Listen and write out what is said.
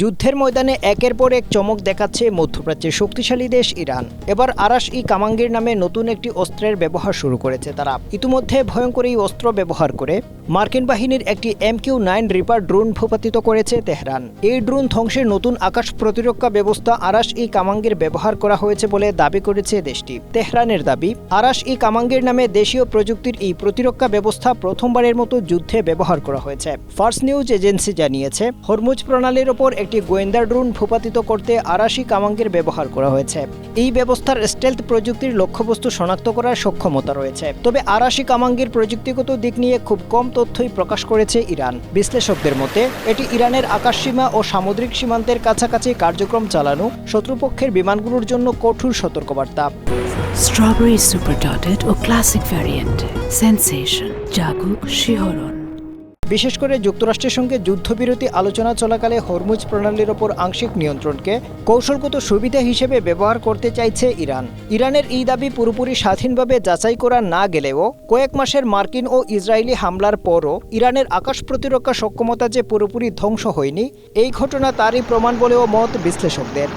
যুদ্ধের ময়দানে একের পর এক চমক দেখাচ্ছে মধ্যপ্রাচ্যের শক্তিশালী দেশ ইরান। এবার আরাশ-ই কামাঙ্গির নামে নতুন একটি অস্ত্রের ব্যবহার শুরু করেছে তারা। ইতিমধ্যে ভয়ঙ্কর এই অস্ত্র ব্যবহার করে মার্কিন বাহিনীর একটি MQ-9 রিপার ড্রোন ভূপাতিত করেছে তেহরান। এই ড্রোন ধ্বংসের নতুন আকাশ প্রতিরক্ষা ব্যবস্থা আরাশ-ই কামাঙ্গির ব্যবহার করা হয়েছে বলে দাবি করেছে দেশটি। তেহরানের দাবি, আরাশ-ই কামাঙ্গির নামে দেশীয় প্রযুক্তির এই প্রতিরক্ষা ব্যবস্থা প্রথমবারের মতো যুদ্ধে ব্যবহার করা হয়েছে। ফার্স নিউজ এজেন্সি জানিয়েছে, হরমুজ প্রণালীর ওপর একটি গোয়েন্দা ড্রোন ভূপাতিত করতে আরাশ-ই কামাঙ্গির ব্যবহার করা হয়েছে। এই ব্যবস্থার স্টেলথ প্রযুক্তির লক্ষ্যবস্তু শনাক্ত করার সক্ষমতা রয়েছে। তবে আরাশ-ই কামাঙ্গির প্রযুক্তিগত দিক নিয়ে খুব কম তথ্যই প্রকাশ করেছে ইরান। বিশ্লেষকদের মতে, এটি ইরানের আকাশসীমা ও সামুদ্রিক সীমান্তের কাছাকাছি কার্যক্রম চালানো শত্রুপক্ষের বিমানগুলোর জন্য কঠোর সতর্কবার্তা। স্ট্রবেরি সুপার ডটেড ও ক্লাসিক ভ্যারিয়েন্ট সেন্সেশন জাগুক শিহরণ। বিশেষ করে যুক্তরাষ্ট্রের সঙ্গে যুদ্ধবিরতি আলোচনা চলাকালে হরমুজ প্রণালীর ওপর আংশিক নিয়ন্ত্রণকে কৌশলগত সুবিধা হিসেবে ব্যবহার করতে চাইছে ইরান। ইরানের এই দাবি পুরোপুরি স্বাধীনভাবে যাচাই করা না গেলেও কয়েক মাসের মার্কিন ও ইসরায়েলি হামলার পরও ইরানের আকাশ প্রতিরক্ষা সক্ষমতা যে পুরোপুরি ধ্বংস হয়নি, এই ঘটনা তারই প্রমাণ বলেও মত বিশ্লেষকদের।